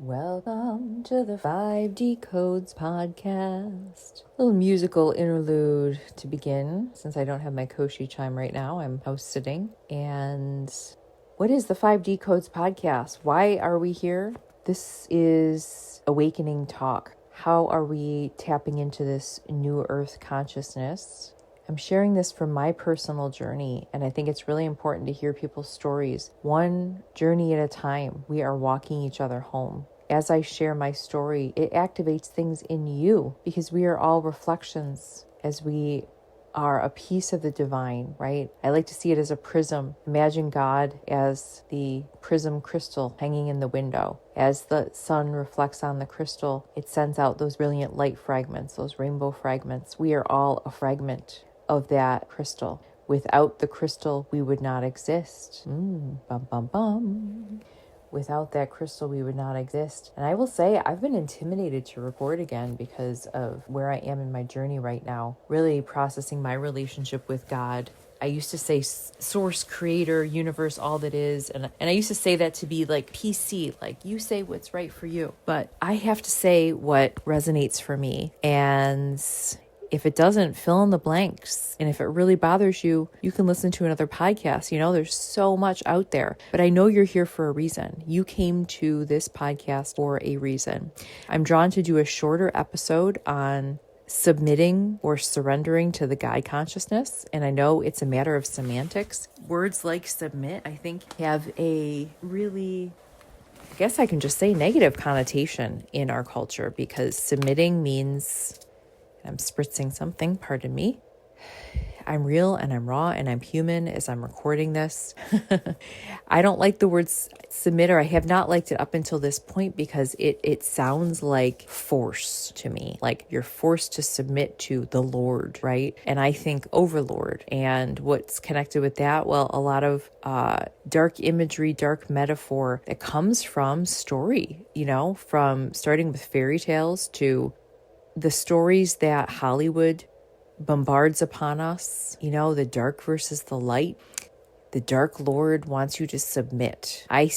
Welcome to the 5D Codes podcast. A little musical interlude to begin. Since I don't have my Koshi chime right now, I'm house sitting. And what is the 5D Codes podcast? Why are we here? This is awakening talk. How are we tapping into this new earth consciousness? I'm sharing this from my personal journey, and I think it's really important to hear people's stories. One journey at a time, we are walking each other home. As I share my story, it activates things in you because we are all reflections as we are a piece of the divine, right? I like to see it as a prism. Imagine God as the prism crystal hanging in the window. As the sun reflects on the crystal, it sends out those brilliant light fragments, those rainbow fragments. We are all a fragment of that crystal. Without the crystal, we would not exist. Without that crystal, we would not exist. And I will say, I've been intimidated to record again because of where I am in my journey right now, really processing my relationship with God. I used to say source, creator, universe, all that is. And I used to say that to be like PC, like you say what's right for you. But I have to say what resonates for me. And if it doesn't, fill in the blanks. And if it really bothers you, you can listen to another podcast. You know, there's so much out there. But I know you're here for a reason. You came to this podcast for a reason. I'm drawn to do a shorter episode on submitting or surrendering to the God consciousness. And I know it's a matter of semantics. Words like submit, I think, have a really, I guess I can just say, negative connotation in our culture, because submitting means, I'm spritzing something, pardon me. I'm real and I'm raw and I'm human as I'm recording this. I don't like the word submit, or I have not liked it up until this point, because it sounds like force to me. Like you're forced to submit to the Lord, right? And I think overlord. And what's connected with that? Well, a lot of dark imagery, dark metaphor that comes from story, you know, from starting with fairy tales to the stories that Hollywood bombards upon us, you know, the dark versus the light. The dark Lord wants you to submit. I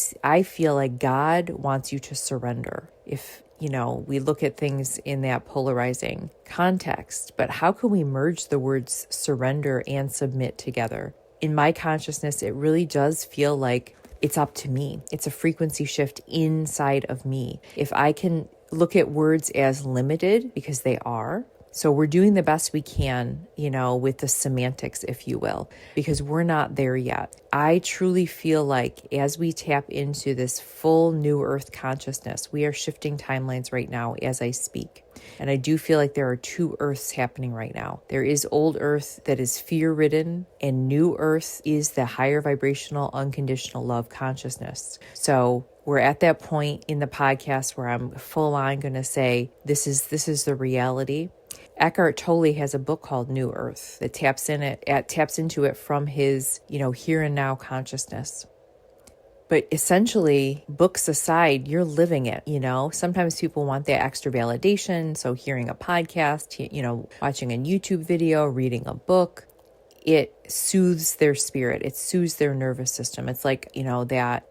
feel like God wants you to surrender. If, you know, we look at things in that polarizing context, but how can we merge the words surrender and submit together? In my consciousness, it really does feel like it's up to me. It's a frequency shift inside of me. If I can look at words as limited, because they are. So we're doing the best we can, you know, with the semantics, if you will, because we're not there yet. I truly feel like as we tap into this full new earth consciousness, we are shifting timelines right now as I speak. And I do feel like there are two earths happening right now. There is old earth that is fear-ridden, and new earth is the higher vibrational, unconditional love consciousness. So we're at that point in the podcast where I'm full on going to say, this is the reality. Eckhart Tolle has a book called New Earth that taps into it from his, you know, here and now consciousness. But essentially, books aside, you're living it, you know. Sometimes people want that extra validation. So hearing a podcast, you know, watching a YouTube video, reading a book, it soothes their spirit. It soothes their nervous system. It's like, you know, that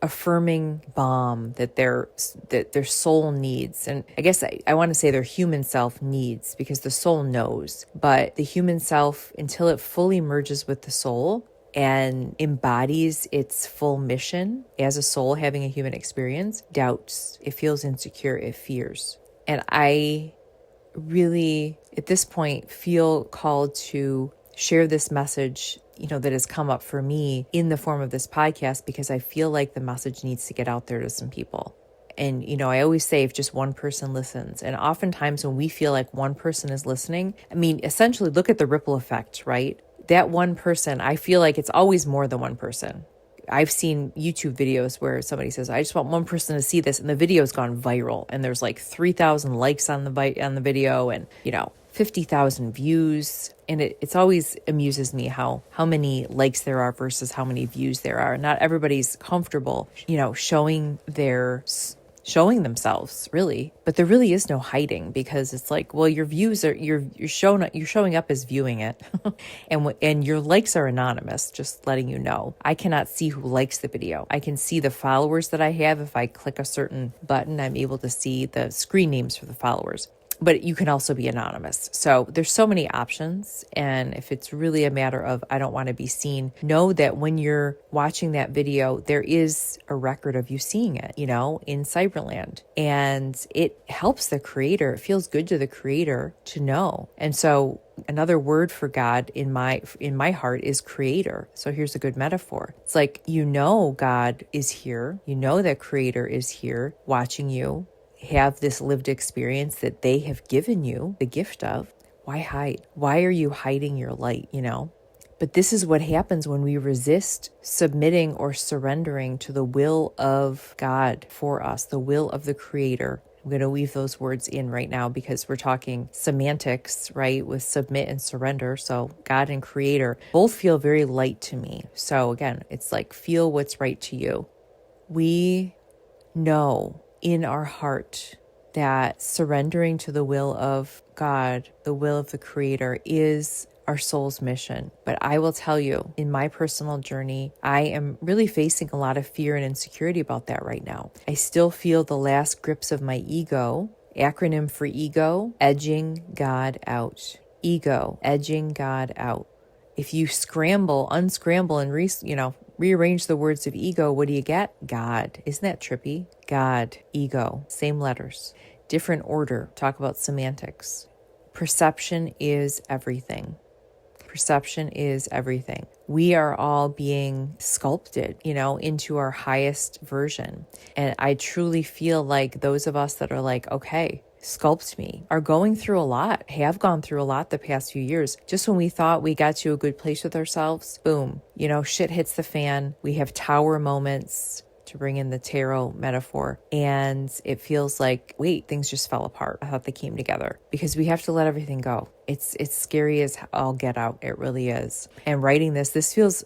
affirming balm that their soul needs. And I guess I want to say their human self needs, because the soul knows. But the human self, until it fully merges with the soul and embodies its full mission as a soul having a human experience, doubts. It feels insecure. It fears. And I really, at this point, feel called to share this message, you know, that has come up for me in the form of this podcast, because I feel like the message needs to get out there to some people. And, you know, I always say if just one person listens, and oftentimes when we feel like one person is listening, I mean, essentially look at the ripple effect, right? That one person, I feel like it's always more than one person. I've seen YouTube videos where somebody says, I just want one person to see this, and the video's gone viral, and there's like 3,000 likes on the video, and, you know, 50,000 views. And it's always amuses me how many likes there are versus how many views there are. Not everybody's comfortable, you know, showing their showing themselves, really. But there really is no hiding, because it's like, well, your views are, you're showing up as viewing it. and your likes are anonymous, just letting you know. I cannot see who likes the video. I can see the followers that I have. If I click a certain button, I'm able to see the screen names for the followers. But you can also be anonymous. So there's so many options. And if it's really a matter of, I don't want to be seen, know that when you're watching that video, there is a record of you seeing it, in Cyberland. And it helps the creator. It feels good to the creator to know. And so another word for God in my heart is creator. So here's a good metaphor. It's like, God is here. That creator is here watching you have this lived experience that they have given you the gift of. Why hide? Why are you hiding your light, But this is what happens when we resist submitting or surrendering to the will of God for us, the will of the creator. I'm going to weave those words in right now because we're talking semantics, right, with submit and surrender. So God and creator both feel very light to me. So again, it's like, feel what's right to you. We know in our heart that surrendering to the will of God, the will of the creator, is our soul's mission. But I will tell you, in my personal journey, I am really facing a lot of fear and insecurity about that right now. I still feel the last grips of my ego, acronym for ego, edging God out. Ego, edging God out. If you unscramble and rearrange the words of ego, what do you get? God. Isn't that trippy? God, ego, same letters, different order. Talk about semantics. Perception is everything. Perception is everything. We are all being sculpted, into our highest version. And I truly feel like those of us that are like, okay, sculpt me, are going through a lot, have gone through a lot the past few years. Just when we thought we got to a good place with ourselves, boom, shit hits the fan. We have tower moments, to bring in the tarot metaphor, and it feels like, wait, things just fell apart. I thought they came together, because we have to let everything go. It's scary as all get out. It really is. And writing this because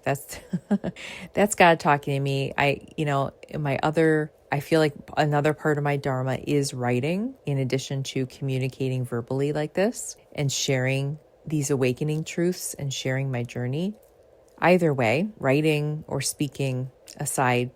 that's that's God talking to me. I feel like another part of my dharma is writing, in addition to communicating verbally like this and sharing these awakening truths and sharing my journey. Either way, writing or speaking aside,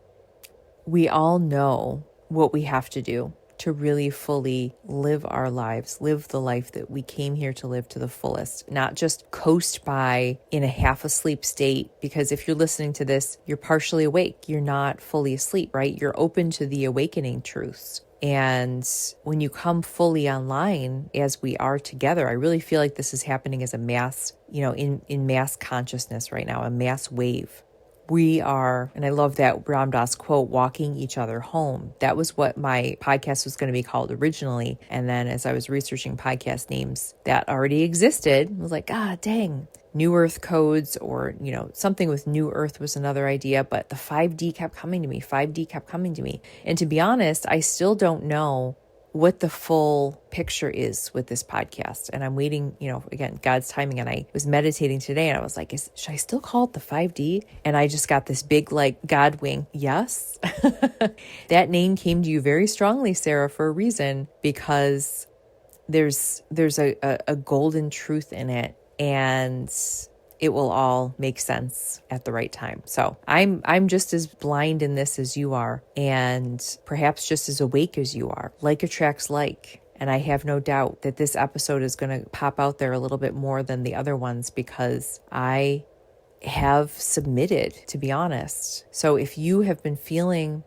we all know what we have to do to really fully live our lives, live the life that we came here to live to the fullest, not just coast by in a half asleep state. Because if you're listening to this, you're partially awake. You're not fully asleep, right? You're open to the awakening truths. And when you come fully online, as we are together, I really feel like this is happening as a mass, in mass consciousness right now, a mass wave. We are, and I love that Ram Dass quote, walking each other home. That was what my podcast was going to be called originally. And then as I was researching podcast names that already existed, I was like, dang. New Earth codes, or, something with New Earth was another idea, but the 5D kept coming to me. And to be honest, I still don't know what the full picture is with this podcast. And I'm waiting, again, God's timing. And I was meditating today and I was like, should I still call it the 5D? And I just got this big, God wing. Yes. That name came to you very strongly, Sarah, for a reason, because there's a golden truth in it. And it will all make sense at the right time. So I'm just as blind in this as you are, and perhaps just as awake as you are. Like attracts like. And I have no doubt that this episode is going to pop out there a little bit more than the other ones, because I have submitted, to be honest. So if you have been feeling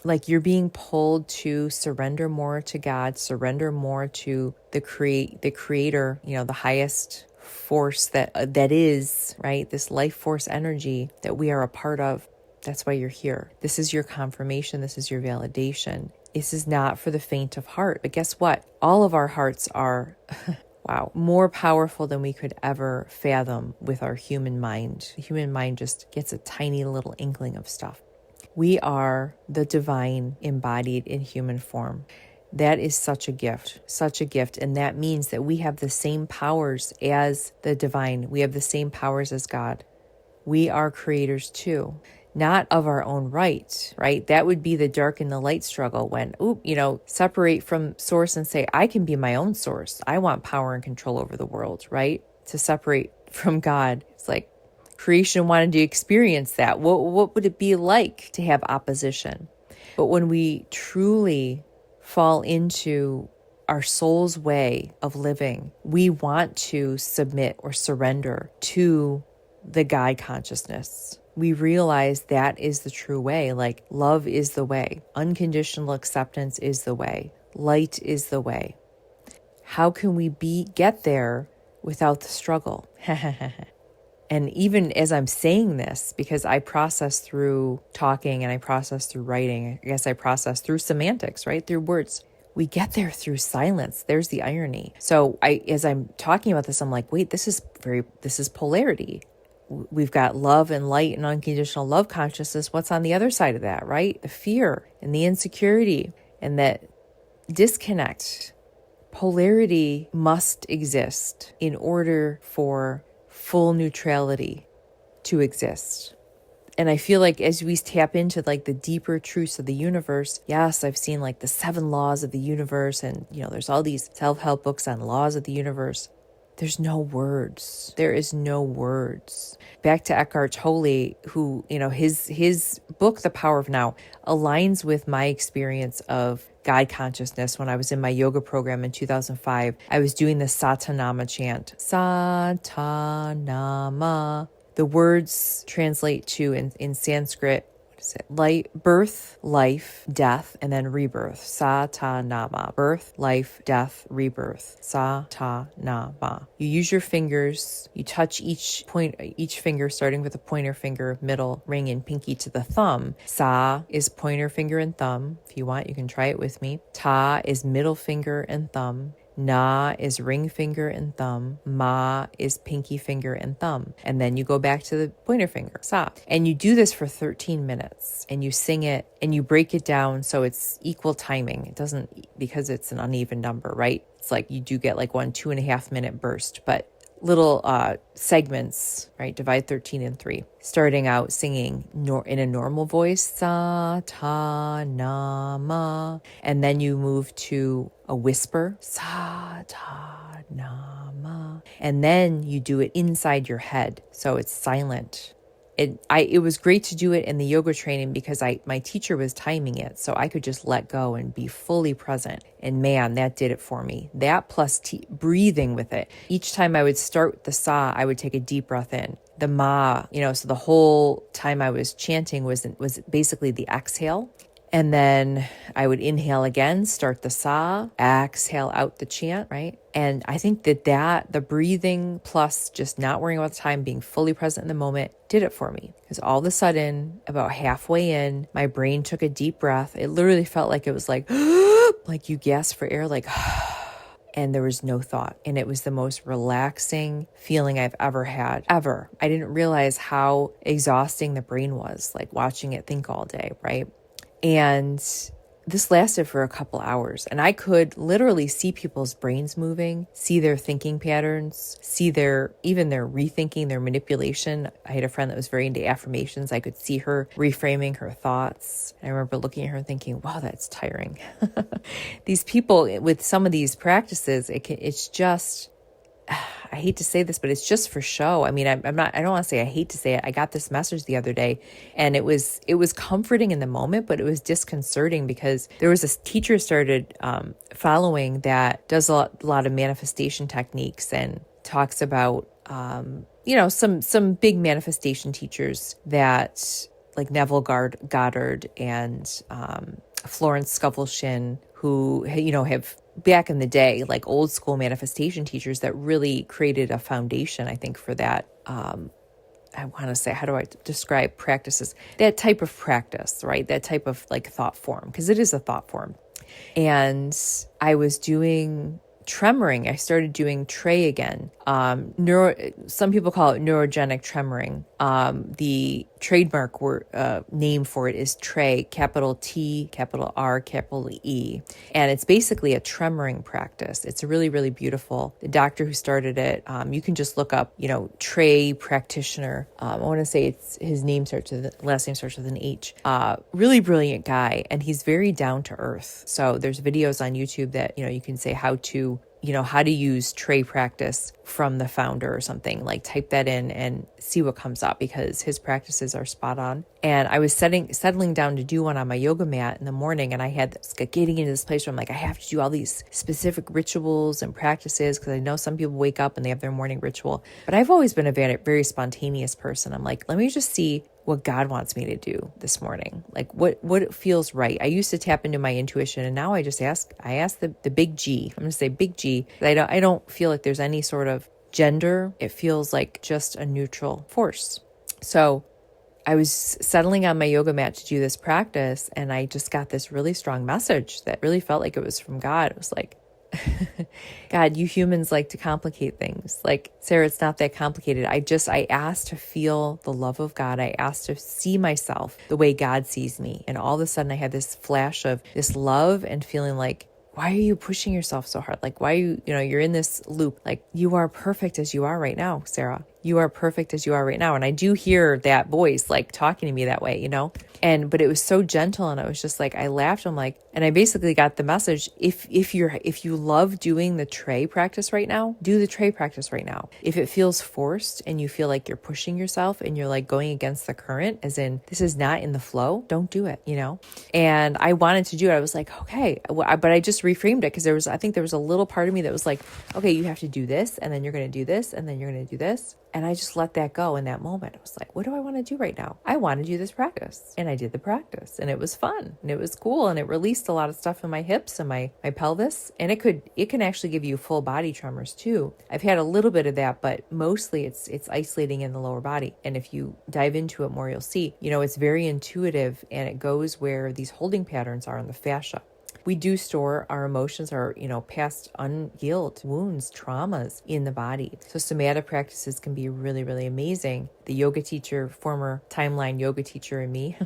like you're being pulled to surrender more to God, surrender more to the creator, the highest force that is, right? This life force energy that we are a part of. That's why you're here. This is your confirmation. This is your validation. This is not for the faint of heart. But guess what? All of our hearts are, more powerful than we could ever fathom with our human mind. The human mind just gets a tiny little inkling of stuff. We are the divine embodied in human form. That is such a gift. And that means that we have the same powers as the divine. We have the same powers as God. We are creators too. not of our own right? That would be the dark and the light struggle when, separate from source and say, I can be my own source. I want power and control over the world, right? To separate from God. It's like creation wanted to experience that. What would it be like to have opposition? But when we truly fall into our soul's way of living, we want to submit or surrender to the God consciousness. We realize that is the true way. Like, love is the way. Unconditional acceptance is the way. Light is the way. How can we get there without the struggle? And even as I'm saying this, because I process through talking and I process through writing, I guess I process through semantics, right? Through words. We get there through silence. There's the irony. So as I'm talking about this, I'm like, wait, this is polarity. We've got love and light and unconditional love consciousness. What's on the other side of that, right? The fear and the insecurity and that disconnect. Polarity must exist in order for full neutrality to exist. And I feel like as we tap into like the deeper truths of the universe, yes, I've seen like the 7 laws of the universe, and there's all these self-help books on laws of the universe. There's no words. There is no words. Back to Eckhart Tolle, who, his book, The Power of Now, aligns with my experience of God consciousness. When I was in my yoga program in 2005, I was doing the Satanama chant. Satanama. The words translate to, in Sanskrit, birth, life, death, and then rebirth. Satanama. Birth, life, death, rebirth. Satanama. You use your fingers. You touch each finger, starting with the pointer finger, middle, ring, and pinky to the thumb. Sa is pointer finger and thumb. If you want, you can try it with me. Ta is middle finger and thumb. Na is ring finger and thumb. Ma is pinky finger and thumb. And then you go back to the pointer finger, sa. And you do this for 13 minutes and you sing it and you break it down so it's equal timing. It doesn't, because it's an uneven number, right? It's like you do get like 1 2.5 minute burst, but little segments, right? Divide 13 in 3. Starting out singing in a normal voice, sa, ta, na, ma. And then you move to a whisper, sa, ta, na, ma. And then you do it inside your head, so it's silent. It was great to do it in the yoga training because my teacher was timing it, so I could just let go and be fully present. And man, that did it for me. That plus breathing with it. Each time I would start with the sa, I would take a deep breath in. The ma, so the whole time I was chanting was basically the exhale. And then I would inhale again, start the sa, exhale out the chant, right? And I think that the breathing plus just not worrying about the time, being fully present in the moment did it for me. Because all of a sudden, about halfway in, my brain took a deep breath. It literally felt like it was like, like you gasp for air, like, and there was no thought. And it was the most relaxing feeling I've ever had, ever. I didn't realize how exhausting the brain was, like watching it think all day, right? And this lasted for a couple hours, and I could literally see people's brains moving, see their thinking patterns, see their rethinking, their manipulation. I had a friend that was very into affirmations. I could see her reframing her thoughts. I remember looking at her and thinking, wow, that's tiring. These people with some of these practices, it's just, I hate to say this, but it's just for show. I mean, I don't want to say I hate to say it. I got this message the other day, and it was comforting in the moment, but it was disconcerting because there was this teacher started following that does a lot of manifestation techniques and talks about, some big manifestation teachers that like Neville Goddard and Florence Scovel-Shinn, who, have back in the day, like old school manifestation teachers that really created a foundation, I think, for that. I want to say, how do I describe practices? That type of practice, right? That type of like thought form, because it is a thought form. And I was doing tremoring. I started doing Trey again. Some people call it neurogenic tremoring. The trademark name for it is Trey, capital T, capital R, capital E. And it's basically a tremoring practice. It's really, really beautiful. The doctor who started it, you can just look up, Trey practitioner. I want to say his last name starts with an H. Really brilliant guy. And he's very down to earth. So there's videos on YouTube that, you can say how to use Trey practice from the founder or something. Like type that in and see what comes up, because his practices are spot on. And I was settling down to do one on my yoga mat in the morning, and I had getting into this place where I'm like, I have to do all these specific rituals and practices, because I know some people wake up and they have their morning ritual. But I've always been a very spontaneous person. I'm like, let me just see what God wants me to do this morning. Like what feels right. I used to tap into my intuition, and now I ask the big G. I'm going to say big G. I don't feel like there's any sort of gender. It feels like just a neutral force. So I was settling on my yoga mat to do this practice, and I just got this really strong message that really felt like it was from God. It was like, God, you humans like to complicate things. Like, Sarah, it's not that complicated. I asked to feel the love of God. I asked to see myself the way God sees me. And all of a sudden I had this flash of this love and feeling like, why are you pushing yourself so hard? Like, why are you're in this loop. Like, you are perfect as you are right now, Sarah. You are perfect as you are right now. And I do hear that voice like talking to me that way, but it was so gentle. And I was just like, I laughed. I'm like, and I basically got the message. If you love doing the Trey practice right now, do the Trey practice right now. If it feels forced and you feel like you're pushing yourself and you're like going against the current, as in this is not in the flow, don't do it, And I wanted to do it. I was like, okay, but I just reframed it, because I think there was a little part of me that was like, okay, you have to do this, and then you're going to do this, and then you're going to do this. And I just let that go in that moment. I was like, what do I want to do right now? I want to do this practice. And I did the practice, and it was fun, and it was cool, and it released a lot of stuff in my hips and my pelvis. And it can actually give you full body tremors too. I've had a little bit of that, but mostly it's isolating in the lower body. And if you dive into it more, you'll see, it's very intuitive, and it goes where these holding patterns are in the fascia. We do store our emotions, our, past unhealed wounds, traumas in the body. So somatic practices can be really, really amazing. The yoga teacher, former timeline yoga teacher in me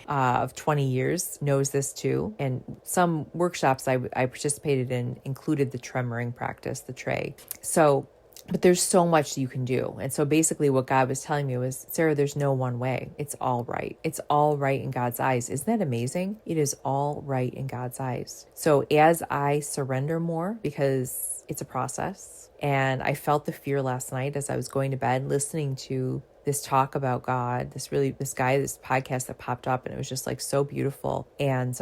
of 20 years knows this too. And some workshops I participated in included the tremoring practice, the Trey. But there's so much you can do. And so basically what God was telling me was, Sarah, there's no one way. It's all right. It's all right in God's eyes. Isn't that amazing? It is all right in God's eyes. So as I surrender more, because it's a process, and I felt the fear last night as I was going to bed, listening to this talk about God, this podcast that popped up, and it was just like so beautiful. And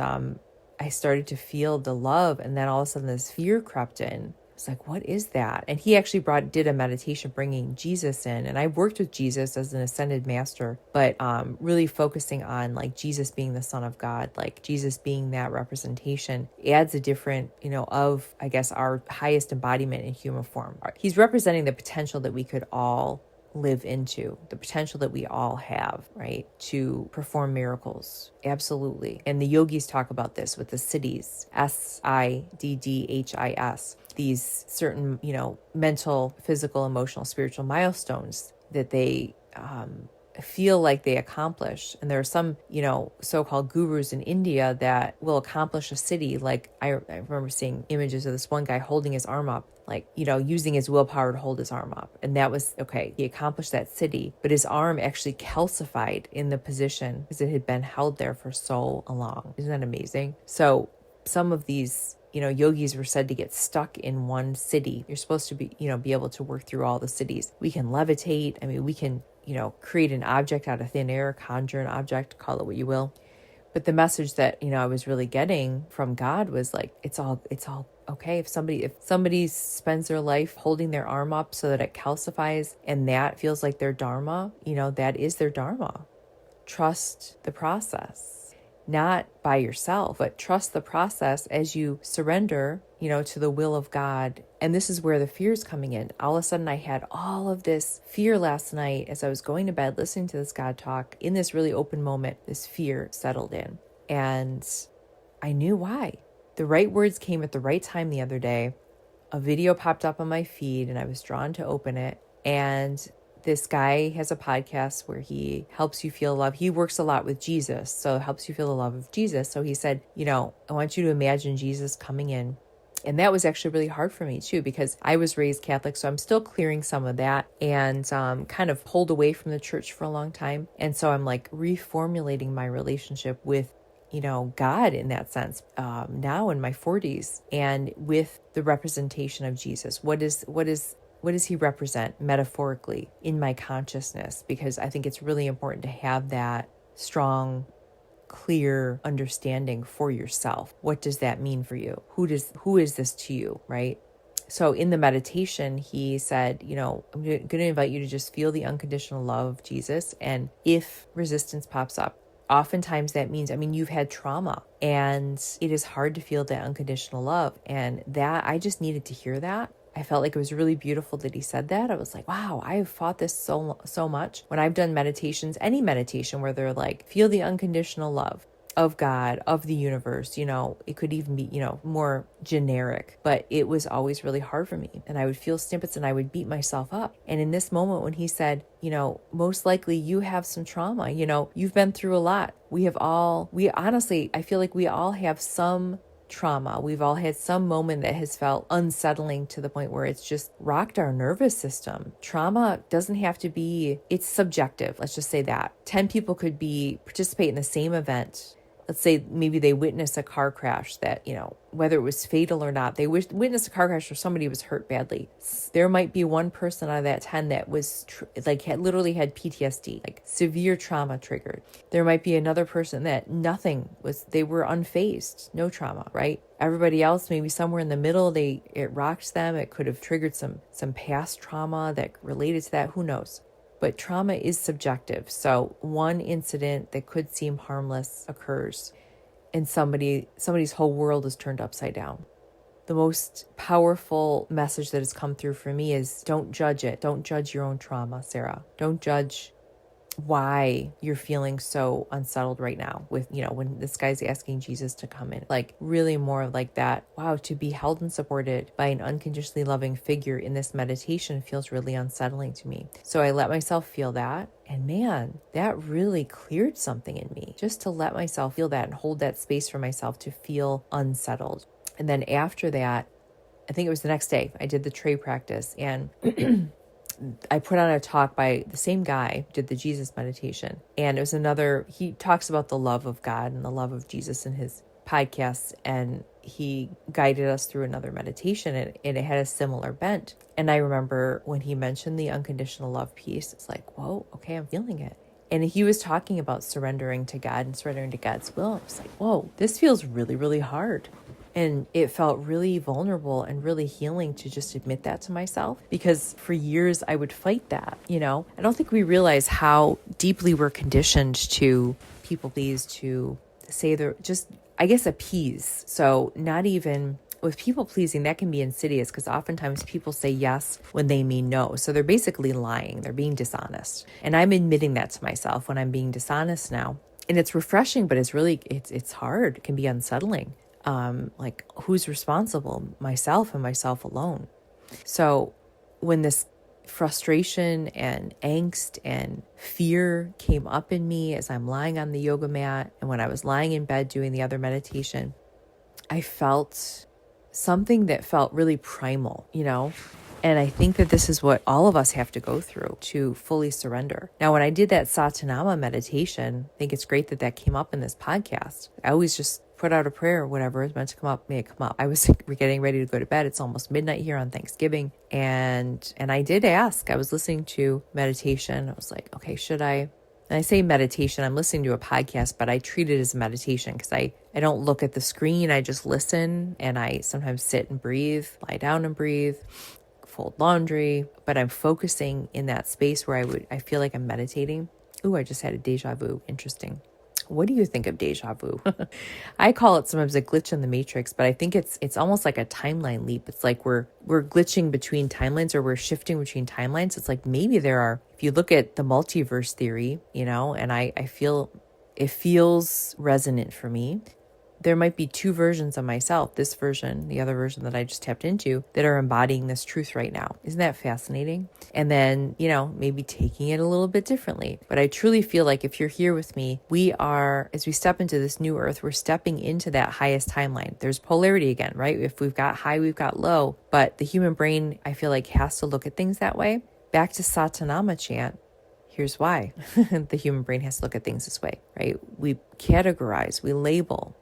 I started to feel the love, and then all of a sudden this fear crept in. It's like, what is that? And he actually did a meditation bringing Jesus in. And I worked with Jesus as an ascended master, but really focusing on like Jesus being the Son of God, like Jesus being that representation adds a different, of, I guess, our highest embodiment in human form. He's representing the potential that we could all live into, the potential that we all have, right, to perform miracles. Absolutely. And the yogis talk about this with the siddhis, SIDDHIS, these certain, mental, physical, emotional, spiritual milestones that they feel like they accomplish. And there are some, so-called gurus in India that will accomplish a siddhi. Like I remember seeing images of this one guy holding his arm up, like, using his willpower to hold his arm up. And that was, okay, he accomplished that siddhi, but his arm actually calcified in the position because it had been held there for so long. Isn't that amazing? So some of these, yogis were said to get stuck in one siddhi. You're supposed to be able to work through all the siddhis. We can levitate. I mean, we can, create an object out of thin air, conjure an object, call it what you will. But the message that, I was really getting from God was like, it's all okay. If somebody spends their life holding their arm up so that it calcifies and that feels like their dharma, that is their dharma. Trust the process. Not by yourself, but trust the process as you surrender, to the will of God. And this is where the fear is coming in. All of a sudden I had all of this fear last night as I was going to bed, listening to this God talk. In this really open moment, this fear settled in. And I knew why. The right words came at the right time the other day. a video popped up on my feed and I was drawn to open it. And this guy has a podcast where he helps you feel love. He works a lot with Jesus, so it helps you feel the love of Jesus. So he said, I want you to imagine Jesus coming in. And that was actually really hard for me too, because I was raised Catholic, so I'm still clearing some of that and kind of pulled away from the church for a long time. And so I'm like reformulating my relationship with God in that sense, now in my 40s, and with the representation of Jesus. What does he represent metaphorically in my consciousness? Because I think it's really important to have that strong, clear understanding for yourself. What does that mean for you? Who is this to you, right? So in the meditation, he said, I'm going to invite you to just feel the unconditional love of Jesus. And if resistance pops up, oftentimes that means, you've had trauma and it is hard to feel that unconditional love. And that I just needed to hear that. I felt like it was really beautiful that he said that. I was like, wow, I have fought this so much. When I've done meditations, any meditation where they're like, feel the unconditional love of God, of the universe, it could even be, more generic, but it was always really hard for me. And I would feel snippets and I would beat myself up. And in this moment when he said, most likely you have some trauma, you've been through a lot. I feel like we all have some trauma. We've all had some moment that has felt unsettling to the point where it's just rocked our nervous system. Trauma doesn't have to be, it's subjective. Let's just say that 10 people could participate in the same event. Let's say maybe they witnessed a car crash that, whether it was fatal or not, they witnessed a car crash where somebody was hurt badly. There might be one person out of that 10 that was literally had PTSD, like severe trauma triggered. There might be another person that they were unfazed, no trauma, right? Everybody else, maybe somewhere in the middle, it rocked them. It could have triggered some past trauma that related to that. Who knows? But trauma is subjective. So one incident that could seem harmless occurs and somebody's whole world is turned upside down. The most powerful message that has come through for me is don't judge it. Don't judge your own trauma, Sarah. Don't judge why you're feeling so unsettled right now with, when this guy's asking Jesus to come in, like really more like that. Wow, to be held and supported by an unconditionally loving figure in this meditation feels really unsettling to me. So I let myself feel that. And man, that really cleared something in me, just to let myself feel that and hold that space for myself to feel unsettled. And then after that, I think it was the next day, I did the tray practice and I put on a talk by the same guy who did the Jesus meditation. And it was he talks about the love of God and the love of Jesus in his podcasts. And he guided us through another meditation and it had a similar bent. And I remember when he mentioned the unconditional love piece, it's like, whoa, okay, I'm feeling it. And he was talking about surrendering to God and surrendering to God's will. I was like, whoa, this feels really, really hard. And it felt really vulnerable and really healing to just admit that to myself, because for years I would fight that, I don't think we realize how deeply we're conditioned to people please, to say appease. So not even with people pleasing, that can be insidious because oftentimes people say yes when they mean no. So they're basically lying. They're being dishonest. And I'm admitting that to myself when I'm being dishonest now. And it's refreshing, but it's hard. It can be unsettling. Like who's responsible? Myself and myself alone. So when this frustration and angst and fear came up in me as I'm lying on the yoga mat and when I was lying in bed doing the other meditation, I felt something that felt really primal, And I think that this is what all of us have to go through to fully surrender. Now, when I did that Satanama meditation, I think it's great that came up in this podcast. I always just put out a prayer, whatever is meant to come up, may it come up. I was getting ready to go to bed. It's almost midnight here on Thanksgiving. And I did ask, I was listening to meditation. I was like, okay, should I? And I say meditation, I'm listening to a podcast, but I treat it as a meditation because I don't look at the screen. I just listen and I sometimes sit and breathe, lie down and breathe, fold laundry, but I'm focusing in that space where I feel like I'm meditating. Ooh, I just had a deja vu. Interesting. What do you think of deja vu? I call it sometimes a glitch in the matrix, but I think it's almost like a timeline leap. It's like we're glitching between timelines, or we're shifting between timelines. It's like maybe if you look at the multiverse theory, and I feel it feels resonant for me. there might be two versions of myself, this version, the other version that I just tapped into, that are embodying this truth right now. Isn't that fascinating? And then, maybe taking it a little bit differently. But I truly feel like if you're here with me, we are, as we step into this new earth, we're stepping into that highest timeline. There's polarity again, right? If we've got high, we've got low. But the human brain, I feel like, has to look at things that way. Back to Satanama chant. Here's why. The human brain has to look at things this way, right? We categorize, we label.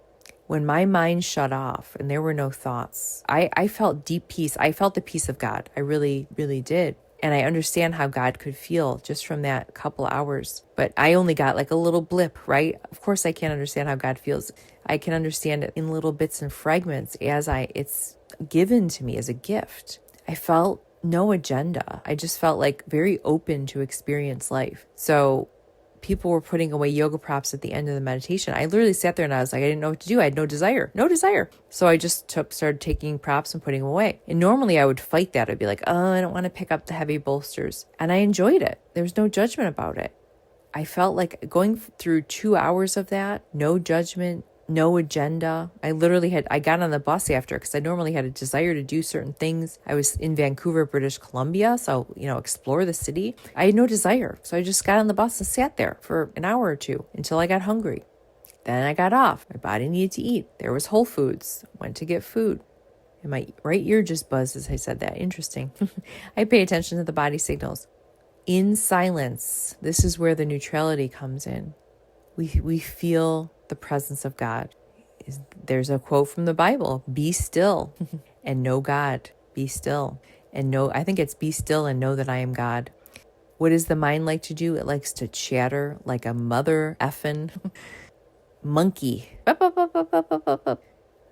When my mind shut off and there were no thoughts, I felt deep peace. I felt the peace of God. I really, really did. And I understand how God could feel just from that couple hours. But I only got like a little blip, right? Of course, I can't understand how God feels. I can understand it in little bits and fragments as it's given to me as a gift. I felt no agenda. I just felt like very open to experience life. So people were putting away yoga props at the end of the meditation. I literally sat there and I was like, I didn't know what to do. I had no desire. So I just started taking props and putting them away. And normally I would fight that. I'd be like, oh, I don't want to pick up the heavy bolsters. And I enjoyed it. There was no judgment about it. I felt like going through 2 hours of that, no judgment, no agenda. I got on the bus after because I normally had a desire to do certain things. I was in Vancouver, British Columbia, so, explore the city. I had no desire. So I just got on the bus and sat there for an hour or two until I got hungry. Then I got off. My body needed to eat. There was Whole Foods. Went to get food. And my right ear just buzzed as I said that. Interesting. I pay attention to the body signals. In silence, this is where the neutrality comes in. We feel the presence of God. There's a quote from the Bible, be still and know God. Be still and know, I think it's be still and know that I am God. What does the mind like to do? It likes to chatter like a mother effing monkey. The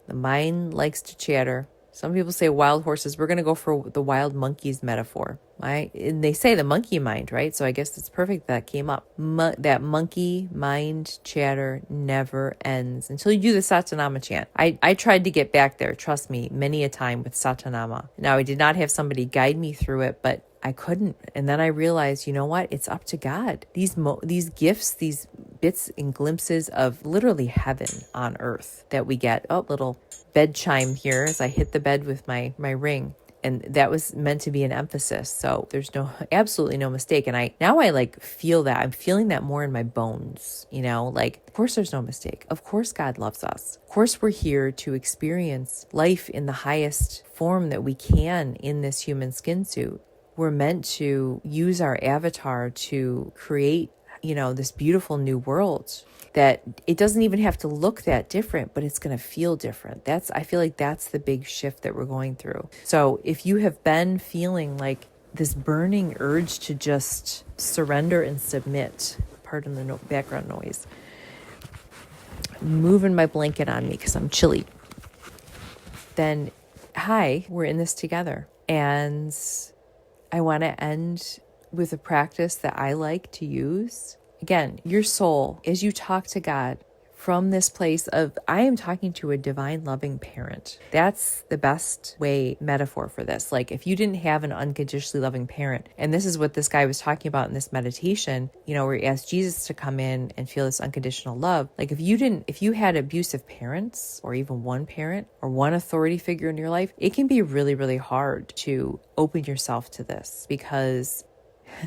mind likes to chatter. Some people say wild horses. We're going to go for the wild monkeys metaphor. And they say the monkey mind, right? So I guess it's perfect that came up. That monkey mind chatter never ends until you do the Satanama chant. I tried to get back there, trust me, many a time with Satanama. Now, I did not have somebody guide me through it, but I couldn't. And then I realized, you know what? It's up to God. These gifts, these bits and glimpses of literally heaven on earth that we get. Oh, little bed chime here as I hit the bed with my ring. And that was meant to be an emphasis. So there's absolutely no mistake. And I feel that. I'm feeling that more in my bones, of course there's no mistake. Of course God loves us. Of course we're here to experience life in the highest form that we can in this human skin suit. We're meant to use our avatar to create, this beautiful new world that it doesn't even have to look that different, but it's going to feel different. I feel like that's the big shift that we're going through. So if you have been feeling like this burning urge to just surrender and submit, pardon the background noise, I'm moving my blanket on me because I'm chilly, then hi, we're in this together. And I want to end with a practice that I like to use. Again, your soul, as you talk to God from this place of, I am talking to a divine loving parent. That's the best metaphor for this. Like if you didn't have an unconditionally loving parent, and this is what this guy was talking about in this meditation, where he asked Jesus to come in and feel this unconditional love. Like if you had abusive parents or even one parent or one authority figure in your life, it can be really, really hard to open yourself to this because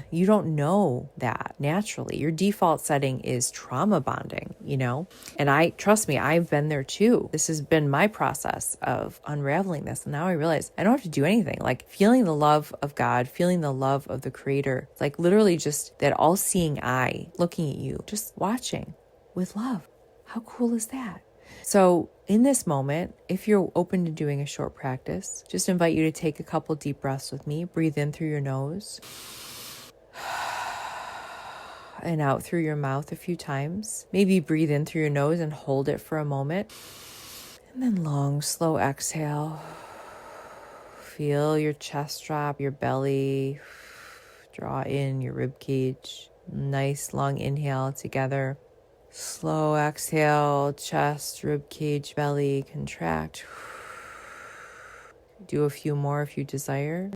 you don't know that naturally. Your default setting is trauma bonding, and trust me, I've been there too. This has been my process of unraveling this. And now I realize I don't have to do anything. Like feeling the love of God, feeling the love of the Creator. It's like literally just that all-seeing eye looking at you, just watching with love. How cool is that? So in this moment, if you're open to doing a short practice, just invite you to take a couple deep breaths with me. Breathe in through your nose and out through your mouth a few times. Maybe breathe in through your nose and hold it for a moment. And then long, slow exhale. Feel your chest drop, your belly. Draw in your rib cage. Nice long inhale together. Slow exhale, chest, rib cage, belly, contract. Do a few more if you desire.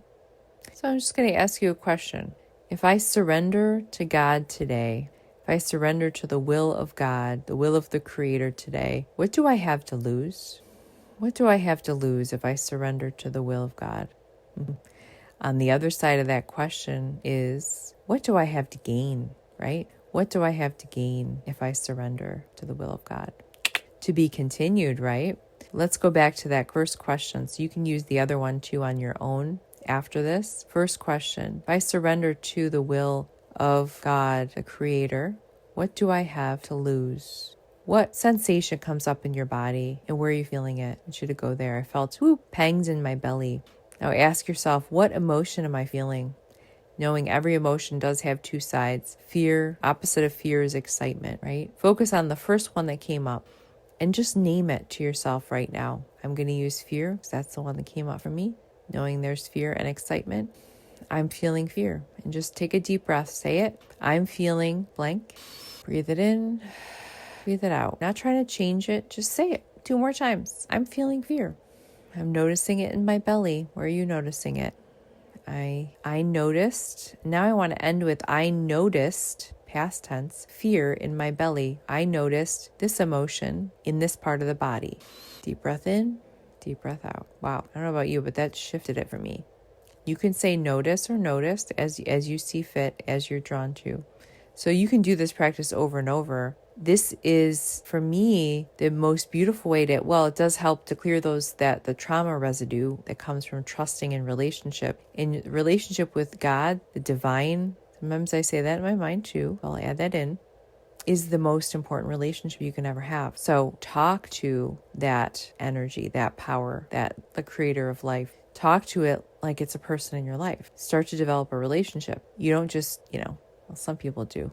So I'm just going to ask you a question. If I surrender to God today, if I surrender to the will of God, the will of the Creator today, what do I have to lose? What do I have to lose if I surrender to the will of God? On the other side of that question is, what do I have to gain, right? What do I have to gain if I surrender to the will of God? To be continued, right? Let's go back to that first question. So you can use the other one too on your own after this. First question, if I surrender to the will of God, the Creator, what do I have to lose? What sensation comes up in your body and where are you feeling it? I want you to go there. I felt pangs in my belly. Now ask yourself, what emotion am I feeling? Knowing every emotion does have two sides. Fear, opposite of fear is excitement, right? Focus on the first one that came up and just name it to yourself right now. I'm going to use fear because that's the one that came up for me. Knowing there's fear and excitement. I'm feeling fear. And just take a deep breath. Say it. I'm feeling blank. Breathe it in. Breathe it out. Not trying to change it. Just say it 2 more times. I'm feeling fear. I'm noticing it in my belly. Where are you noticing it? I noticed. Now I want to end with I noticed, past tense, fear in my belly. I noticed this emotion in this part of the body. Deep breath in, deep breath out. Wow. I don't know about you, but that shifted it for me. You can say notice or noticed as you see fit, as you're drawn to. So you can do this practice over and over. This is, for me, the most beautiful way to, it does help to clear the trauma residue that comes from trusting in relationship. In relationship with God, the divine, sometimes I say that in my mind too, I'll add that in, is the most important relationship you can ever have. So talk to that energy, that power, that the creator of life. Talk to it like it's a person in your life. Start to develop a relationship. You don't just, some people do.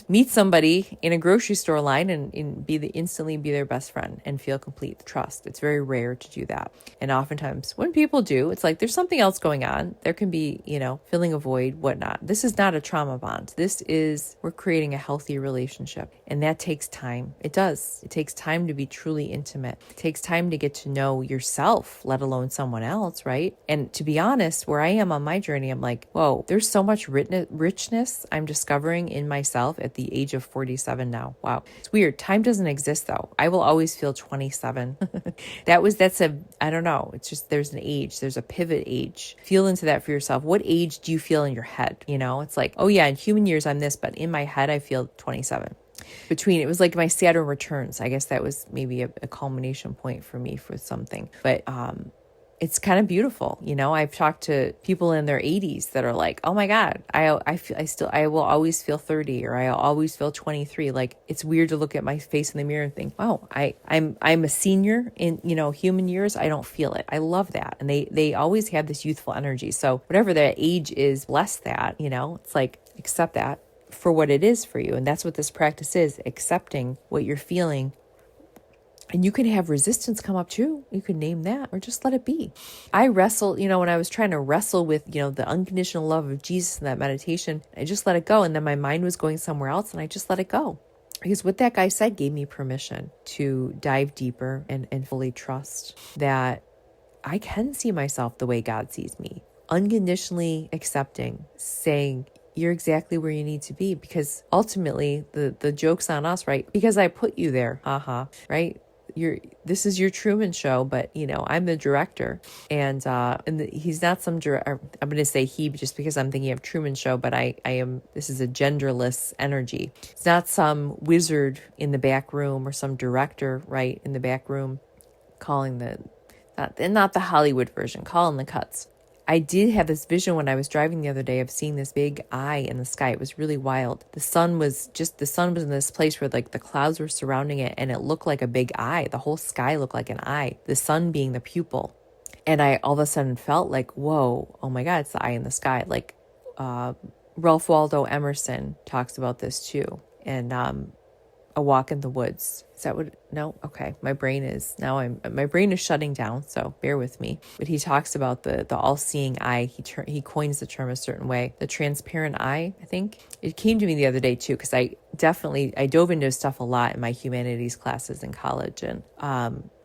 Meet somebody in a grocery store line and instantly be their best friend and feel complete trust. It's very rare to do that. And oftentimes when people do, it's like there's something else going on. There can be, filling a void, whatnot. This is not a trauma bond. We're creating a healthy relationship. And that takes time. It does. It takes time to be truly intimate. It takes time to get to know yourself, let alone someone else, right? And to be honest, where I am on my journey, I'm like, whoa, there's so much richness I'm discovering in myself at the age of 47 now. Wow. It's weird. Time doesn't exist though. I will always feel 27. I don't know. It's just, there's an age, there's a pivot age. Feel into that for yourself. What age do you feel in your head? It's like, oh yeah, in human years I'm this, but in my head I feel 27. It was like my Saturn returns. I guess that was maybe a culmination point for me for something. But, it's kind of beautiful. I've talked to people in their 80s that are like, oh my God, I will always feel 30 or I'll always feel 23. Like it's weird to look at my face in the mirror and think, wow, I'm a senior in, human years. I don't feel it. I love that. And they always have this youthful energy. So whatever that age is, bless that, it's like, accept that for what it is for you. And that's what this practice is, accepting what you're feeling. And you can have resistance come up too. You can name that or just let it be. I wrestled, when I was trying to wrestle with, the unconditional love of Jesus in that meditation, I just let it go. And then my mind was going somewhere else and I just let it go. Because what that guy said gave me permission to dive deeper and fully trust that I can see myself the way God sees me. Unconditionally accepting, saying, you're exactly where you need to be. Because ultimately the joke's on us, right? Because I put you there, right? This is your Truman Show, but I'm the director, and he's not some director. I'm going to say he just because I'm thinking of Truman Show, but I am. This is a genderless energy. It's not some wizard in the back room or some director right in the back room, calling not the Hollywood version, calling the cuts. I did have this vision when I was driving the other day of seeing this big eye in the sky. It was really wild. The sun was in this place where like the clouds were surrounding it and it looked like a big eye. The whole sky looked like an eye, the sun being the pupil. And I all of a sudden felt like, whoa, oh my God, it's the eye in the sky. Like Ralph Waldo Emerson talks about this too. And A Walk in the Woods. Is that what? No? Okay. My brain is shutting down, so bear with me. But he talks about the all-seeing eye. He coins the term a certain way. The transparent eye, I think. It came to me the other day too, because I dove into stuff a lot in my humanities classes in college, and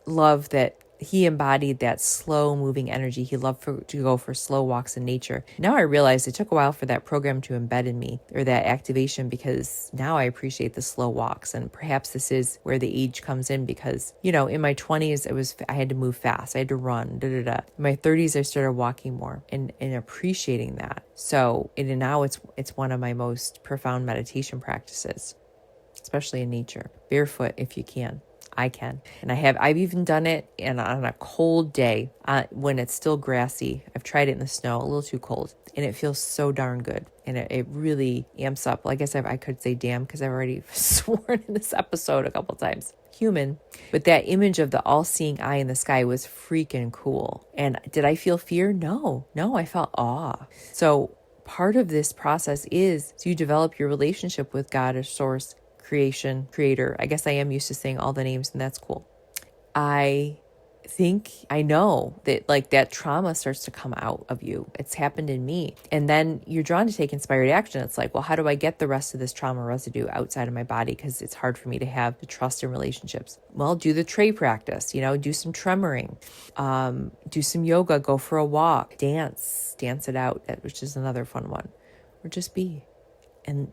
love that he embodied that slow moving energy. He loved to go for slow walks in nature. Now I realize it took a while for that program to embed in me, or that activation, because now I appreciate the slow walks. And perhaps this is where the age comes in, because, in my 20s, I had to move fast. I had to run, In my 30s, I started walking more and appreciating that. So now it's one of my most profound meditation practices, especially in nature, barefoot if you can. I can. And I've even done it on a cold day when it's still grassy. I've tried it in the snow, a little too cold, and it feels so darn good. And it really amps up. Well, I guess I could say damn, because I've already sworn in this episode a couple times. Human. But that image of the all-seeing eye in the sky was freaking cool. And did I feel fear? No, I felt awe. So part of this process is to develop your relationship with God, or source, creation, creator. I guess I am used to saying all the names, and that's cool. I know that that trauma starts to come out of you. It's happened in me. And then you're drawn to take inspired action. It's like, well, how do I get the rest of this trauma residue outside of my body? Because it's hard for me to have the trust in relationships. Well, do the tray practice, do some tremoring, do some yoga, go for a walk, dance it out, which is another fun one, or just be. And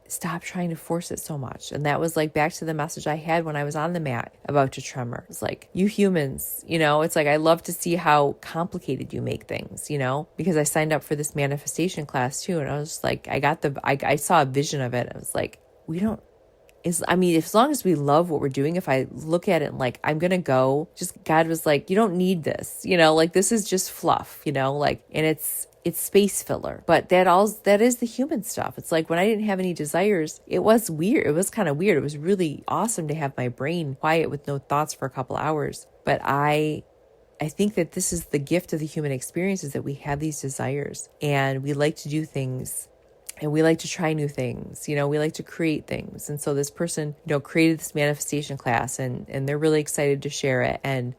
stop trying to force it so much. And that was back to the message I had when I was on the mat about to tremor. It's you humans, it's I love to see how complicated you make things, because I signed up for this manifestation class too. And I was just I saw a vision of it. I was as long as we love what we're doing, if I look at it I'm going to go, God was you don't need this, this is just fluff, and it's space filler. But that is the human stuff. It's when I didn't have any desires, it was weird. It was kind of weird. It was really awesome to have my brain quiet with no thoughts for a couple hours. But I think that this is the gift of the human experience, is that we have these desires and we like to do things. And we like to try new things, we like to create things. And so this person, created this manifestation class, and they're really excited to share it. And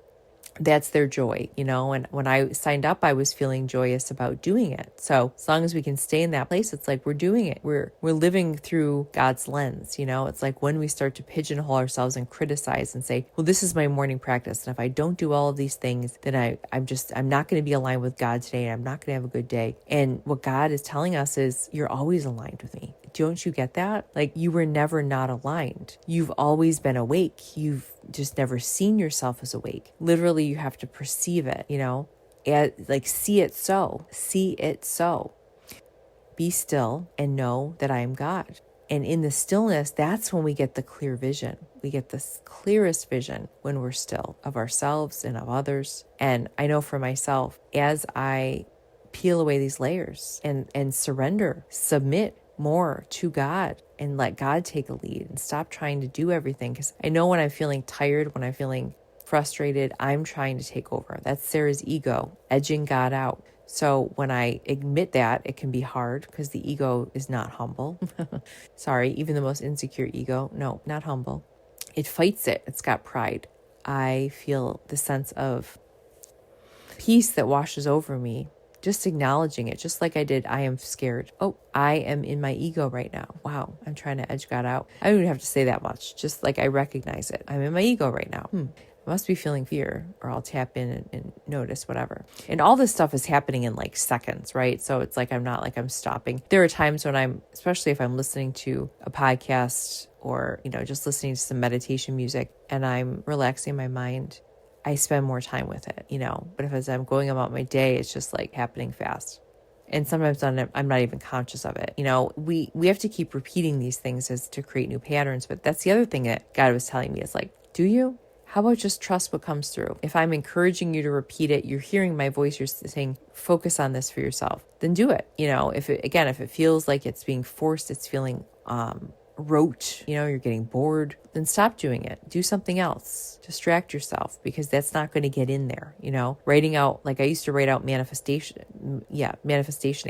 that's their joy, and when I signed up, I was feeling joyous about doing it. So as long as we can stay in that place, it's we're doing it. We're living through God's lens, It's when we start to pigeonhole ourselves and criticize and say, well, this is my morning practice, and if I don't do all of these things, then I'm not going to be aligned with God today, and I'm not going to have a good day. And what God is telling us is, you're always aligned with me. Don't you get that? You were never not aligned. You've always been awake. You've just never seen yourself as awake. Literally, you have to perceive it, see it so. Be still and know that I am God. And in the stillness, that's when we get the clear vision. We get the clearest vision when we're still, of ourselves and of others. And I know for myself, as I peel away these layers and surrender, submit more to God, and let God take a lead, and stop trying to do everything. Because I know when I'm feeling tired, when I'm feeling frustrated, I'm trying to take over. That's Sarah's ego, edging God out. So when I admit that, it can be hard, because the ego is not humble. Sorry, even the most insecure ego, no, not humble. It fights it. It's got pride. I feel the sense of peace that washes over me, just acknowledging it, just like I did. I am scared. Oh, I am in my ego right now. Wow, I'm trying to edge God out. I don't even have to say that much. Just I recognize it. I'm in my ego right now. I must be feeling fear, or I'll tap in and notice whatever. And all this stuff is happening in seconds, right? So it's I'm not I'm stopping. There are times when especially if I'm listening to a podcast, or, just listening to some meditation music, and I'm relaxing my mind, I spend more time with it, but as I'm going about my day, it's just happening fast. And sometimes I'm not even conscious of it. We have to keep repeating these things as to create new patterns. But that's the other thing that God was telling me, is do you? How about just trust what comes through? If I'm encouraging you to repeat it, you're hearing my voice, you're saying, focus on this for yourself, then do it. If it feels like it's being forced, it's feeling rote, you're getting bored, then stop doing it. Do something else. Distract yourself, because that's not going to get in there. Writing out, I used to write out manifestation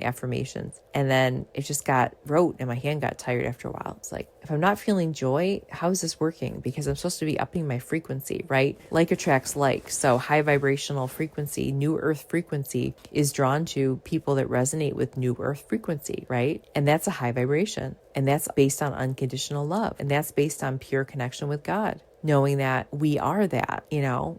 affirmations, and then it just got rote, and my hand got tired after a while. It's if I'm not feeling joy, how is this working? Because I'm supposed to be upping my frequency, right? Like attracts like. So high vibrational frequency, new earth frequency, is drawn to people that resonate with new earth frequency, right? And that's a high vibration. And that's based on unconditional love. And that's based on pure connection with God. knowing that we are that,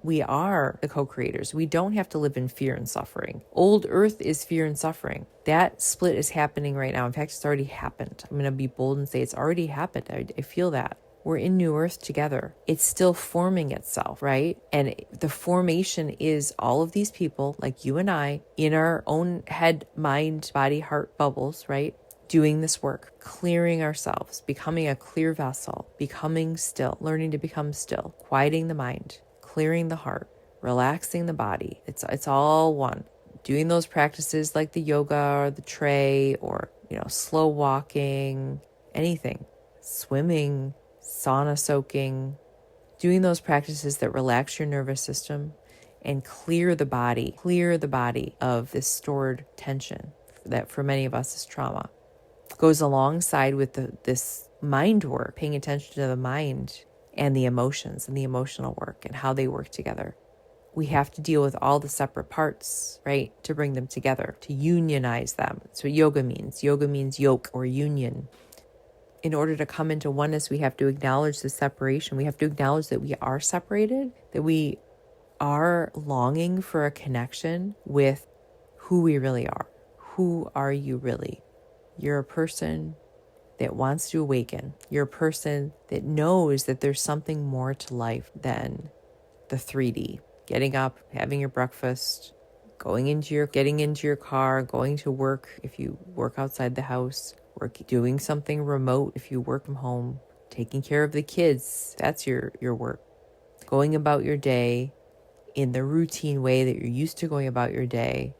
we are the co-creators. We don't have to live in fear and suffering. Old earth is fear and suffering. That split is happening right now. In fact, it's already happened. I'm going to be bold and say it's already happened. I feel that. We're in new earth together. It's still forming itself, right? And the formation is all of these people like you and I in our own head, mind, body, heart bubbles, right? Doing this work, clearing ourselves, becoming a clear vessel, becoming still, learning to become still, quieting the mind, clearing the heart, relaxing the body. It's all one. Doing those practices like the yoga or the tray or, slow walking, anything, swimming, sauna soaking, doing those practices that relax your nervous system and clear the body of this stored tension that for many of us is trauma. Goes alongside with this mind work, paying attention to the mind and the emotions and the emotional work and how they work together. We have to deal with all the separate parts, right, to bring them together, to unionize them. That's what yoga means. Yoga means yoke or union. In order to come into oneness, we have to acknowledge the separation. We have to acknowledge that we are separated, that we are longing for a connection with who we really are. Who are you really? You're a person that wants to awaken. You're a person that knows that there's something more to life than the 3D. Getting up, having your breakfast, getting into your car, going to work if you work outside the house, doing something remote if you work from home, taking care of the kids, that's your work. Going about your day in the routine way that you're used to going about your day,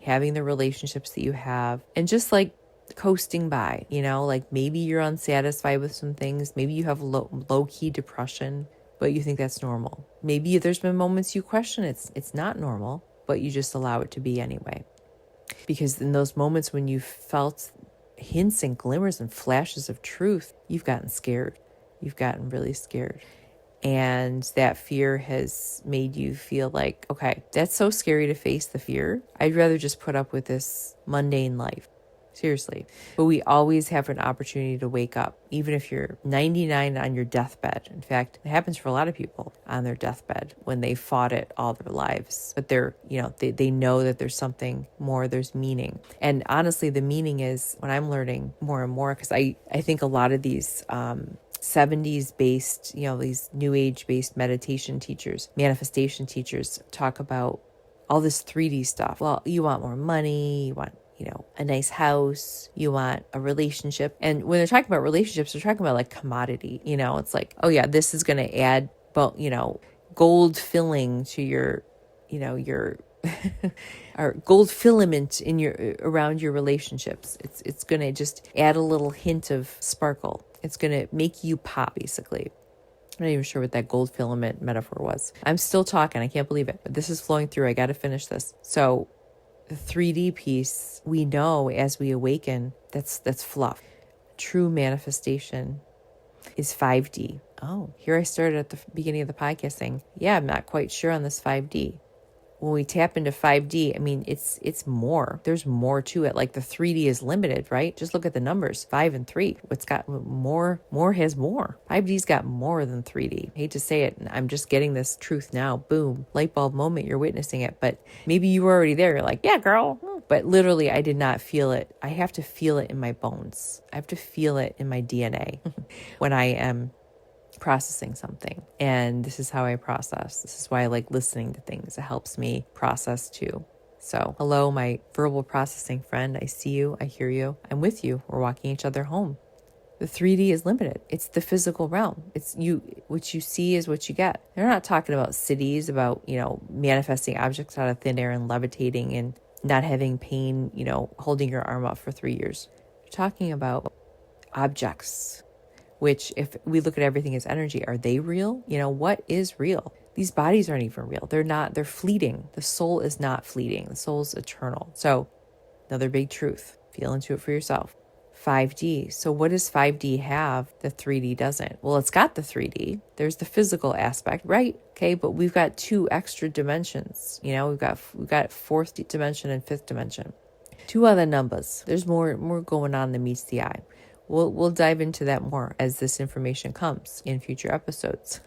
having the relationships that you have, and just like coasting by, like maybe you're unsatisfied with some things. Maybe you have low-key depression, but you think that's normal. Maybe there's been moments you question it's not normal, but you just allow it to be anyway. Because in those moments when you felt hints and glimmers and flashes of truth, you've gotten scared. You've gotten really scared. And that fear has made you feel like, okay, that's so scary to face the fear. I'd rather just put up with this mundane life. Seriously. But we always have an opportunity to wake up, even if you're 99 on your deathbed. In fact, it happens for a lot of people on their deathbed when they fought it all their lives. But they know that there's something more, there's meaning. And honestly, the meaning is what I'm learning more and more, because I think a lot of these 70s based, these new age based meditation teachers, manifestation teachers talk about all this 3D stuff. Well, you want more money, you want a nice house, you want a relationship. And when they're talking about relationships, they're talking about like commodity, it's like, oh yeah, this is going to add, gold filling to your or gold filament around your relationships. It's going to just add a little hint of sparkle. It's going to make you pop, basically. I'm not even sure what that gold filament metaphor was. I'm still talking. I can't believe it. But this is flowing through. I got to finish this. So the 3D piece, we know as we awaken, that's fluff. True manifestation is 5D. Oh, here I started at the beginning of the podcast saying, yeah, I'm not quite sure on this 5D. When we tap into 5D, I mean, it's more. There's more to it. Like the 3D is limited, right? Just look at the numbers, 5 and 3. What's got more has more. 5D's got more than 3D. I hate to say it. I'm just getting this truth now. Boom. Light bulb moment. You're witnessing it. But maybe you were already there. You're like, yeah, girl. But literally, I did not feel it. I have to feel it in my bones. I have to feel it in my DNA when I am processing something. And this is how I process. This is why I like listening to things. It helps me process too. So hello, my verbal processing friend. I see you. I hear you. I'm with you. We're walking each other home. The 3D is limited. It's the physical realm. It's what you see is what you get. They're not talking about cities, about, manifesting objects out of thin air and levitating and not having pain, holding your arm up for 3 years. They're talking about objects, which if we look at everything as energy, are they real? What is real? These bodies aren't even real. They're fleeting. The soul is not fleeting. The soul's eternal. So another big truth, feel into it for yourself. 5D. So what does 5D have that 3D doesn't? Well, it's got the 3D. There's the physical aspect, right? Okay, but we've got 2 extra dimensions. We've got 4th dimension and 5th dimension. 2 other numbers. There's more going on than meets the eye. We'll dive into that more as this information comes in future episodes.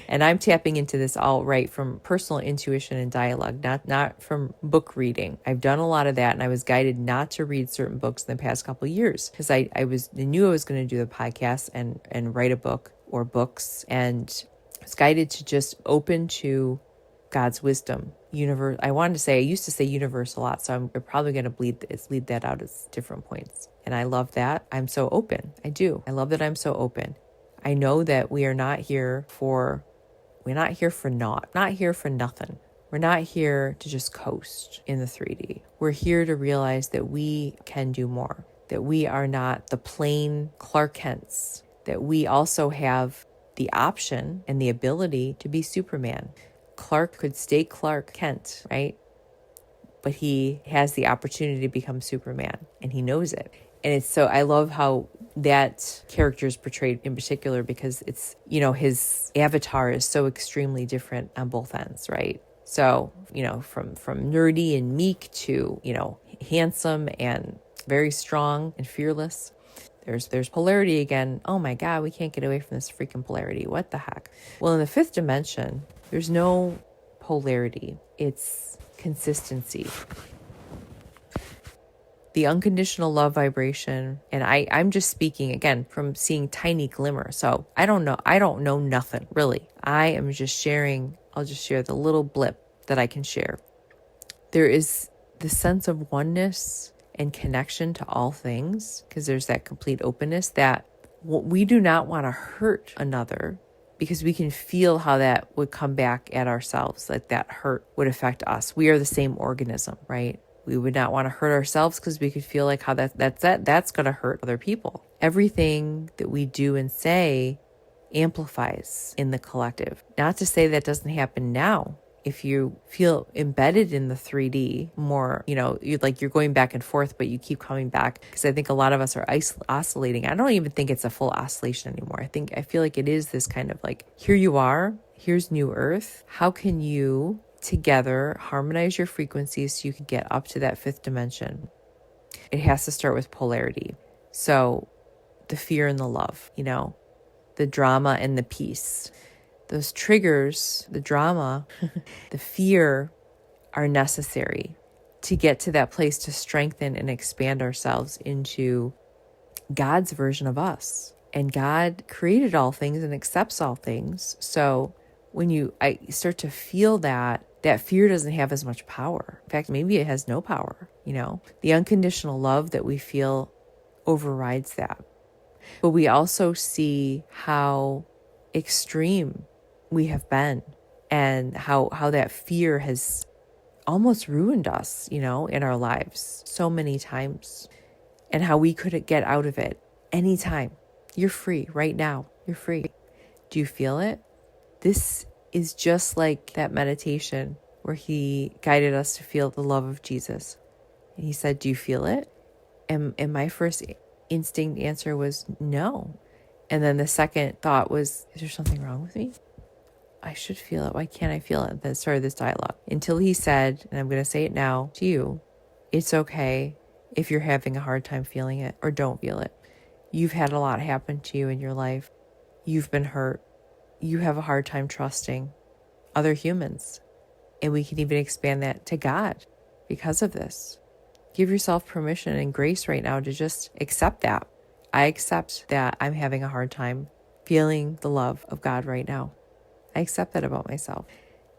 And I'm tapping into this all right from personal intuition and dialogue, not from book reading. I've done a lot of that, and I was guided not to read certain books in the past couple of years because I knew I was going to do the podcast and write a book or books, and I was guided to just open to God's wisdom. Universe. I used to say universe a lot, so I'm probably going to bleed that out at different points. And I love that. I'm so open. I do. I love that I'm so open. I know that we're not here for naught, not here for nothing. We're not here to just coast in the 3D. We're here to realize that we can do more, that we are not the plain Clark Kents, that we also have the option and the ability to be Superman. Clark could stay Clark Kent, right? But he has the opportunity to become Superman, and he knows it. And it's so, I love how that character is portrayed in particular, because it's, his avatar is so extremely different on both ends, right? So, from nerdy and meek to, handsome and very strong and fearless. There's polarity again. Oh my God, we can't get away from this freaking polarity. What the heck? Well, in the fifth dimension, there's no polarity. It's consistency. The unconditional love vibration. And I'm just speaking again from seeing tiny glimmer. So I don't know nothing really. I am just sharing. I'll just share the little blip that I can share. There is the sense of oneness and connection to all things, because there's that complete openness that we do not want to hurt another, because we can feel how that would come back at ourselves, like that hurt would affect us. We are the same organism, right? We would not want to hurt ourselves because we could feel like how that's going to hurt other people. Everything that we do and say amplifies in the collective. Not to say that doesn't happen now. If you feel embedded in the 3D more, you're going back and forth, but you keep coming back, because I think a lot of us are oscillating. I don't even think it's a full oscillation anymore. I feel like it is this kind of like, here you are, here's new earth. How can you together harmonize your frequencies so you can get up to that fifth dimension? It has to start with polarity. So the fear and the love, the drama and the peace. Those triggers, the drama, the fear are necessary to get to that place to strengthen and expand ourselves into God's version of us. And God created all things and accepts all things. So when I start to feel that fear doesn't have as much power. In fact, maybe it has no power, The unconditional love that we feel overrides that. But we also see how extreme we have been, and how that fear has almost ruined us, in our lives so many times, and how we could get out of it anytime. You're free right now. You're free. Do you feel it? This is just like that meditation where he guided us to feel the love of Jesus. And he said, do you feel it? And my first instinct answer was no. And then the second thought was, is there something wrong with me? I should feel it. Why can't I feel it? That started this dialogue until he said, and I'm going to say it now to you, it's okay if you're having a hard time feeling it or don't feel it. You've had a lot happen to you in your life. You've been hurt. You have a hard time trusting other humans. And we can even expand that to God because of this. Give yourself permission and grace right now to just accept that. I accept that I'm having a hard time feeling the love of God right now. I accept that about myself.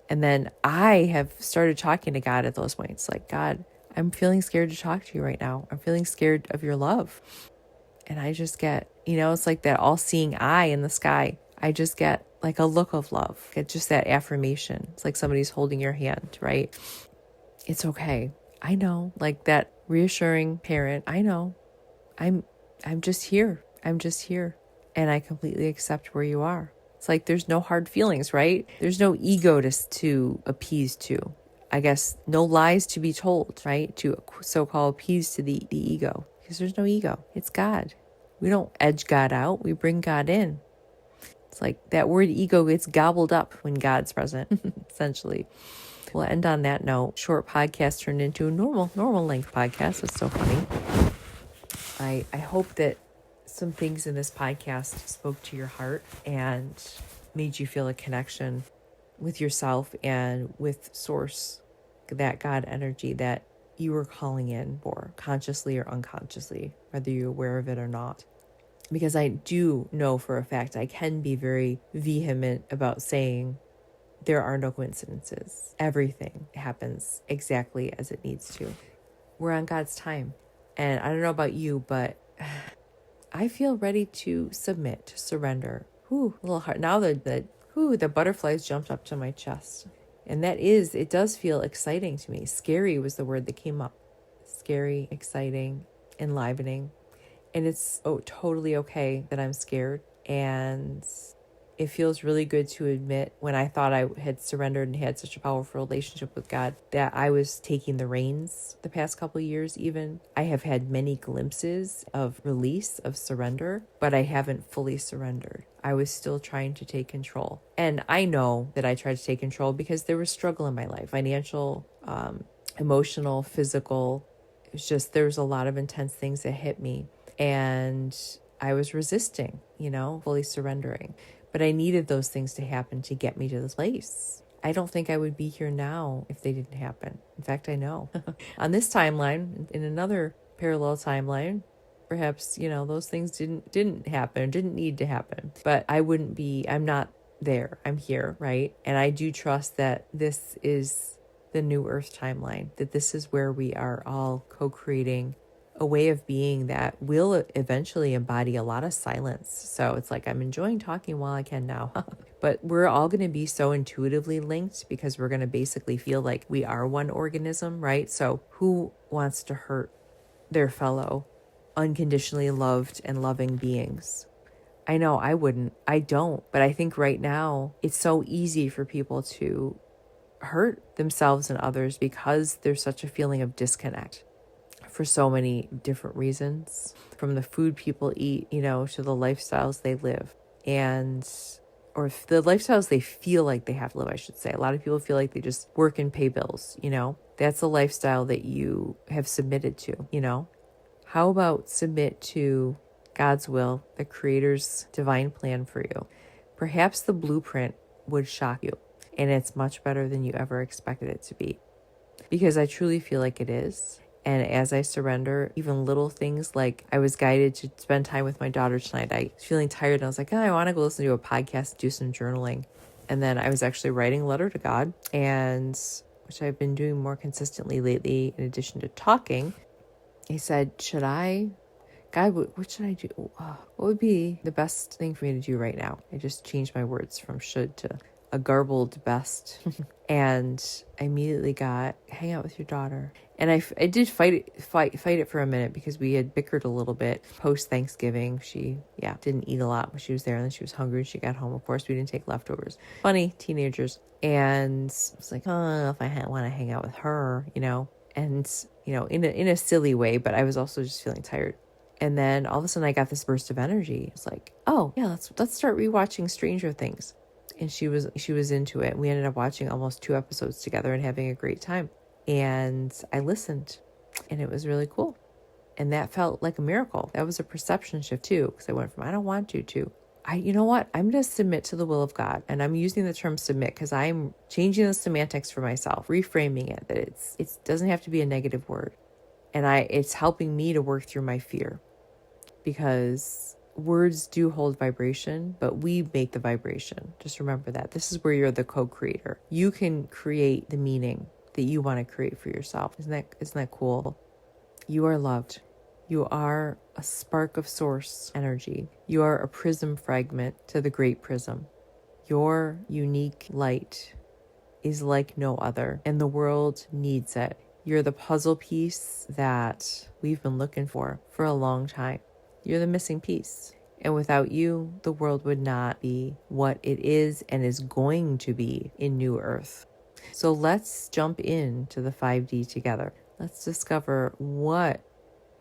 And then I have started talking to God at those points. Like, God, I'm feeling scared to talk to you right now. I'm feeling scared of your love. And I just get, it's like that all-seeing eye in the sky. I just get like a look of love. Get just that affirmation. It's like somebody's holding your hand, right? It's okay. I know. Like that reassuring parent. I know. I'm just here. I'm just here. And I completely accept where you are. It's like there's no hard feelings, right? There's no ego to appease to. I guess no lies to be told, right? To so-called appease to the ego. Because there's no ego. It's God. We don't edge God out. We bring God in. It's like that word ego gets gobbled up when God's present, essentially. We'll end on that note. Short podcast turned into a normal length podcast. It's so funny. I hope that some things in this podcast spoke to your heart and made you feel a connection with yourself and with source, that God energy that you were calling in for, consciously or unconsciously, whether you're aware of it or not. Because I do know for a fact I can be very vehement about saying there are no coincidences. Everything happens exactly as it needs to. We're on God's time. And I don't know about you, but I feel ready to submit, to surrender. A little hard. Now the butterflies jumped up to my chest. And it does feel exciting to me. Scary was the word that came up. Scary, exciting, enlivening. And it's totally okay that I'm scared. And it feels really good to admit, when I thought I had surrendered and had such a powerful relationship with God, that I was taking the reins the past couple of years even. I have had many glimpses of release, of surrender, but I haven't fully surrendered. I was still trying to take control. And I know that I tried to take control because there was struggle in my life, financial, emotional, physical. There was a lot of intense things that hit me. And I was resisting, fully surrendering. But I needed those things to happen to get me to this place. I don't think I would be here now if they didn't happen. In fact, I know. On this timeline, in another parallel timeline, perhaps, those things didn't happen, didn't need to happen. But I'm not there. I'm here, right? And I do trust that this is the new Earth timeline, that this is where we are all co-creating a way of being that will eventually embody a lot of silence. So it's like I'm enjoying talking while I can now. But we're all going to be so intuitively linked because we're going to basically feel like we are one organism, right? So who wants to hurt their fellow unconditionally loved and loving beings? I know I wouldn't. I don't. But I think right now it's so easy for people to hurt themselves and others because there's such a feeling of disconnect. For so many different reasons, from the food people eat, to the lifestyles they live, or the lifestyles they feel like they have to live, I should say. A lot of people feel like they just work and pay bills, That's a lifestyle that you have submitted to, How about submit to God's will, the Creator's divine plan for you? Perhaps the blueprint would shock you, and it's much better than you ever expected it to be. Because I truly feel like it is. And as I surrender, even little things like I was guided to spend time with my daughter tonight. I was feeling tired and I was like, I want to go listen to a podcast, do some journaling. And then I was actually writing a letter to God, which I've been doing more consistently lately in addition to talking. He said, God, what should I do? What would be the best thing for me to do right now? I just changed my words from should to a garbled best. And I immediately got, hang out with your daughter. And I did fight it for a minute because we had bickered a little bit post Thanksgiving. She didn't eat a lot when she was there, and then she was hungry when she got home. Of course, we didn't take leftovers. Funny teenagers. And I was like, I don't know if I want to hang out with her, and in a silly way, but I was also just feeling tired. And then all of a sudden I got this burst of energy. It's like, oh yeah, let's start rewatching Stranger Things. And she was into it. We ended up watching almost 2 episodes together and having a great time. And I listened, and it was really cool. And that felt like a miracle. That was a perception shift too, because I went from I don't want to you know what? I'm going to submit to the will of God. And I'm using the term submit because I'm changing the semantics for myself, reframing it, that it doesn't have to be a negative word. And it's helping me to work through my fear, because words do hold vibration, but we make the vibration. Just remember that. This is where you're the co-creator. You can create the meaning that you want to create for yourself. Isn't that cool? You are loved. You are a spark of source energy. You are a prism fragment to the great prism. Your unique light is like no other, and the world needs it. You're the puzzle piece that we've been looking for a long time. You're the missing piece. And without you, the world would not be what it is and is going to be in New Earth. So let's jump into the 5D together. Let's discover what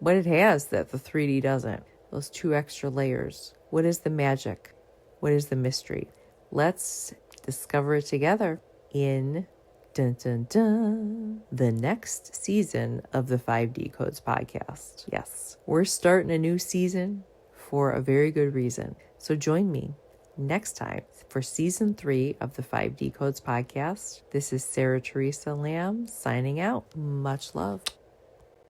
it has that the 3D doesn't. Those 2 extra layers. What is the magic? What is the mystery? Let's discover it together in the next season of the 5D Codes podcast. Yes, we're starting a new season for a very good reason. So join me next time for season 3 of the 5D Codes podcast. This is Sarah Teresa Lamb signing out. Much love.